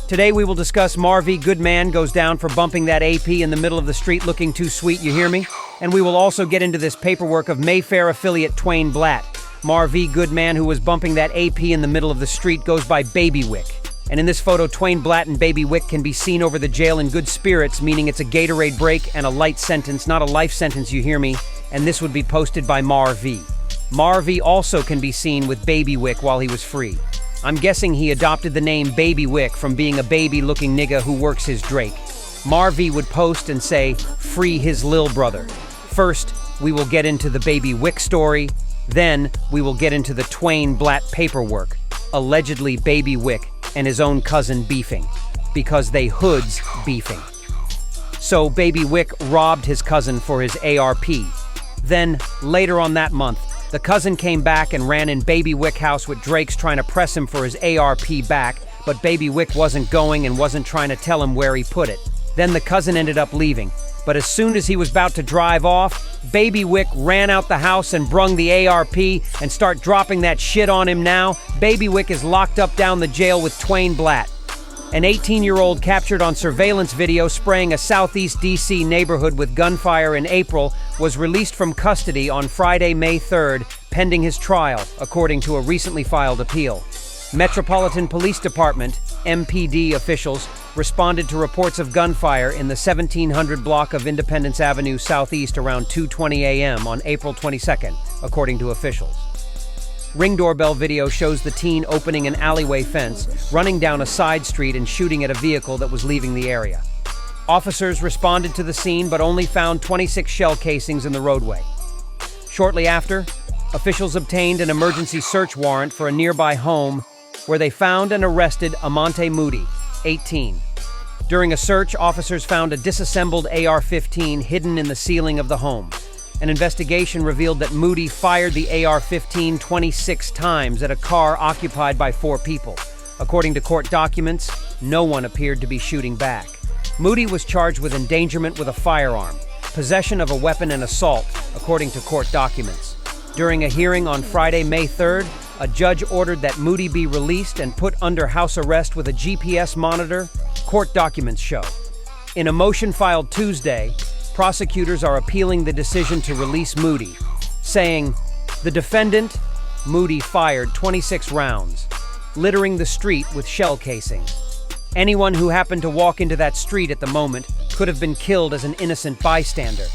Today we will discuss Marvy, good man, goes down for bumping that AP in the middle of the street looking too sweet, you hear me? And we will also get into this paperwork of Mayfair affiliate Twain Blat. Marvy, good man who was bumping that AP in the middle of the street, goes by Baby Wick. And in this photo, Twain Blat and Baby Wick can be seen over the jail in good spirits, meaning it's a Gatorade break and a light sentence, not a life sentence, you hear me? And this would be posted by Marvy. Marvy also can be seen with Baby Wick while he was free. I'm guessing he adopted the name Baby Wick from being a baby-looking nigga who works his Drake. Marvy would post and say, free his lil brother. First, we will get into the Baby Wick story. Then, we will get into the Twain Blat paperwork. Allegedly Baby Wick and his own cousin beefing. Because they hoods beefing. So Baby Wick robbed his cousin for his ARP. Then, later on that month, the cousin came back and ran in Baby Wick house with Drake's trying to press him for his ARP back, but Baby Wick wasn't going and wasn't trying to tell him where he put it. Then the cousin ended up leaving, but as soon as he was about to drive off, Baby Wick ran out the house and brung the ARP and start dropping that shit on him now. Baby Wick is locked up down the jail with Twain Blat. An 18-year-old captured on surveillance video spraying a southeast D.C. neighborhood with gunfire in April was released from custody on Friday, May 3rd, pending his trial, according to a recently filed appeal. Metropolitan Police Department, MPD officials, responded to reports of gunfire in the 1700 block of Independence Avenue Southeast around 2:20 a.m. on April 22nd, according to officials. Ring doorbell video shows the teen opening an alleyway fence, running down a side street and shooting at a vehicle that was leaving the area. Officers responded to the scene but only found 26 shell casings in the roadway. Shortly after, officials obtained an emergency search warrant for a nearby home where they found and arrested Amonte Moody, 18. During a search, officers found a disassembled AR-15 hidden in the ceiling of the home. An investigation revealed that Moody fired the AR-15 26 times at a car occupied by 4 people. According to court documents, no one appeared to be shooting back. Moody was charged with endangerment with a firearm, possession of a weapon, and assault, according to court documents. During a hearing on Friday, May 3rd, a judge ordered that Moody be released and put under house arrest with a GPS monitor, court documents show. In a motion filed Tuesday, prosecutors are appealing the decision to release Moody, saying, the defendant, Moody, fired 26 rounds, littering the street with shell casings. Anyone who happened to walk into that street at the moment could have been killed as an innocent bystander.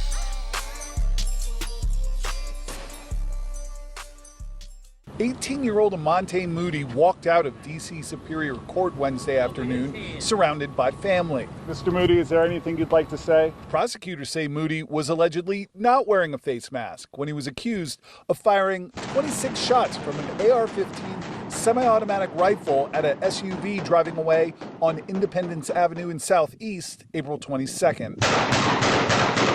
"18-year-old Amonte Moody walked out of D.C. Superior Court Wednesday afternoon, surrounded by family. Mr. Moody, is there anything you'd like to say? Prosecutors say Moody was allegedly not wearing a face mask when he was accused of firing 26 shots from an AR-15 semi-automatic rifle at a SUV driving away on Independence Avenue in Southeast, April 22nd.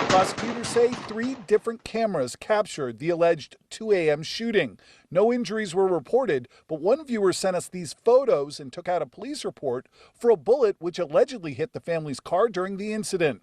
Prosecutors say 3 different cameras captured the alleged 2 a.m. shooting. No injuries were reported, but one viewer sent us these photos and took out a police report for a bullet which allegedly hit the family's car during the incident.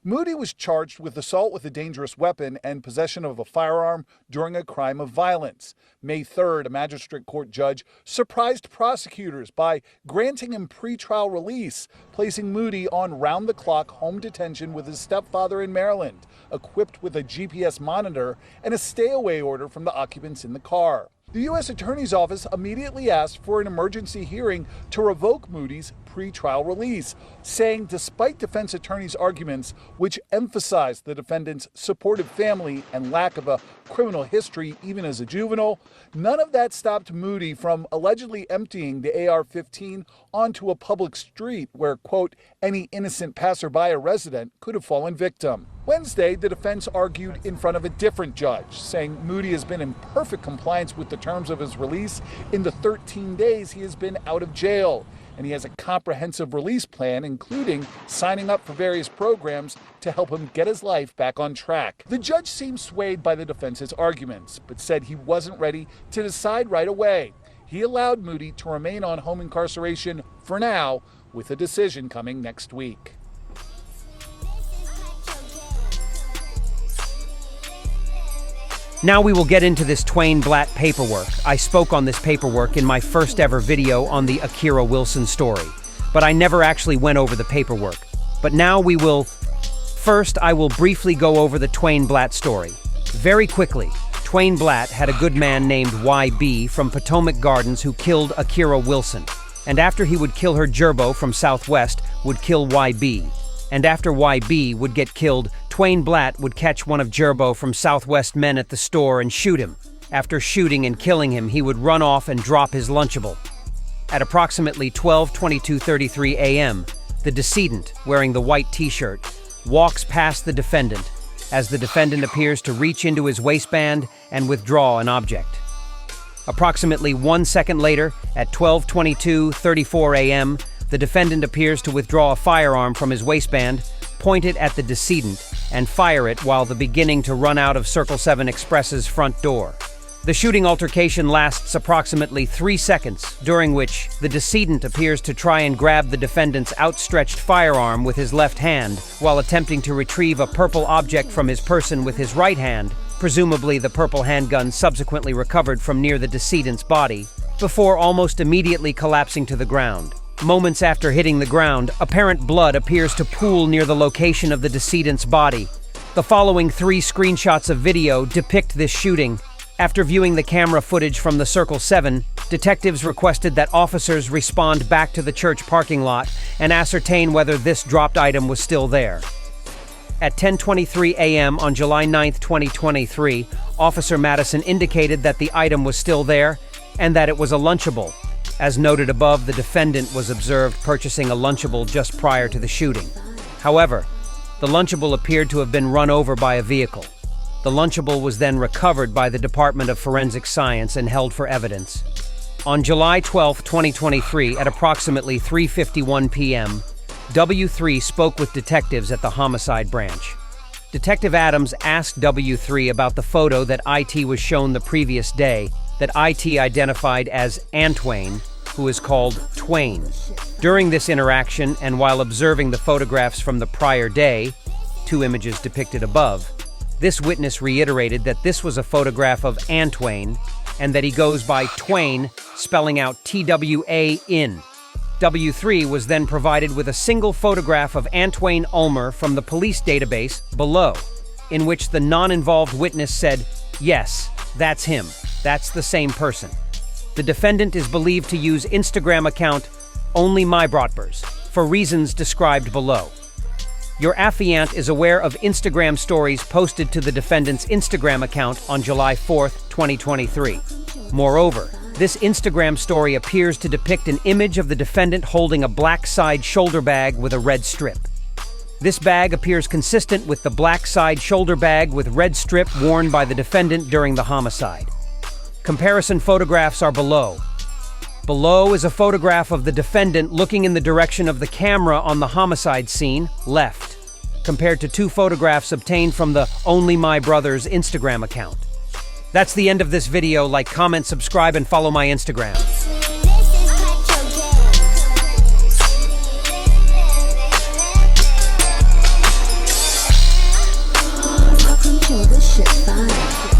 Moody was charged with assault with a dangerous weapon and possession of a firearm during a crime of violence. May 3rd, a magistrate court judge surprised prosecutors by granting him pretrial release, placing Moody on round-the-clock home detention with his stepfather in Maryland, equipped with a GPS monitor and a stay-away order from the occupants in the car. The U.S. Attorney's Office immediately asked for an emergency hearing to revoke Moody's pretrial release, saying despite defense attorneys' arguments, which emphasized the defendant's supportive family and lack of a criminal history even as a juvenile, none of that stopped Moody from allegedly emptying the AR-15 onto a public street where, quote, any innocent passerby or resident could have fallen victim. Wednesday, the defense argued in front of a different judge, saying Moody has been in perfect compliance with the terms of his release in the 13 days he has been out of jail, and he has a comprehensive release plan, including signing up for various programs to help him get his life back on track. The judge seemed swayed by the defense's arguments, but said he wasn't ready to decide right away. He allowed Moody to remain on home incarceration for now, with a decision coming next week. Now we will get into this Twain blat paperwork. I spoke on this paperwork in my first ever video on the Akira Wilson story, but I never actually went over the paperwork. But now we will... First, I will briefly go over the Twain blat story. Very quickly, Twain blat had a good man named YB from Potomac Gardens who killed Akira Wilson. And after he would kill her, Gerbo from Southwest would kill YB. And after YB would get killed, Twain blat would catch one of Gerbo from Southwest men at the store and shoot him. After shooting and killing him, he would run off and drop his Lunchable. At approximately 12:22:33 a.m., the decedent, wearing the white t-shirt, walks past the defendant as the defendant appears to reach into his waistband and withdraw an object. Approximately 1 second later, at 12:22:34 a.m., the defendant appears to withdraw a firearm from his waistband, point it at the decedent, and fire it while beginning to run out of Circle 7 Express's front door. The shooting altercation lasts approximately 3 seconds, during which the decedent appears to try and grab the defendant's outstretched firearm with his left hand while attempting to retrieve a purple object from his person with his right hand, presumably the purple handgun subsequently recovered from near the decedent's body, before almost immediately collapsing to the ground. Moments after hitting the ground, apparent blood appears to pool near the location of the decedent's body. The following 3 screenshots of video depict this shooting. After viewing the camera footage from the Circle 7, detectives requested that officers respond back to the church parking lot and ascertain whether this dropped item was still there. At 10:23 a.m. on July 9, 2023, Officer Madison indicated that the item was still there and that it was a Lunchable. As noted above, the defendant was observed purchasing a Lunchable just prior to the shooting. However, the Lunchable appeared to have been run over by a vehicle. The Lunchable was then recovered by the Department of Forensic Science and held for evidence. On July 12, 2023, at approximately 3:51 p.m., W3 spoke with detectives at the homicide branch. Detective Adams asked W3 about the photo that IT was shown the previous day that IT identified as Twain, who is called Twain. During this interaction, and while observing the photographs from the prior day, 2 images depicted above, this witness reiterated that this was a photograph of Twain and that he goes by Twain, spelling out Twain. W3 was then provided with a single photograph of Twain Ulmer from the police database below, in which the non-involved witness said, "Yes, that's him. That's the same person." The defendant is believed to use Instagram account Only My Bratbers for reasons described below. Your affiant is aware of Instagram stories posted to the defendant's Instagram account on July 4, 2023. Moreover, this Instagram story appears to depict an image of the defendant holding a black side shoulder bag with a red strip. This bag appears consistent with the black side shoulder bag with red strip worn by the defendant during the homicide. Comparison photographs are below. Below is a photograph of the defendant looking in the direction of the camera on the homicide scene, left, compared to 2 photographs obtained from the Only My Brothers Instagram account. That's the end of this video. Like, comment, subscribe, and follow my Instagram. Welcome to the shit vibe.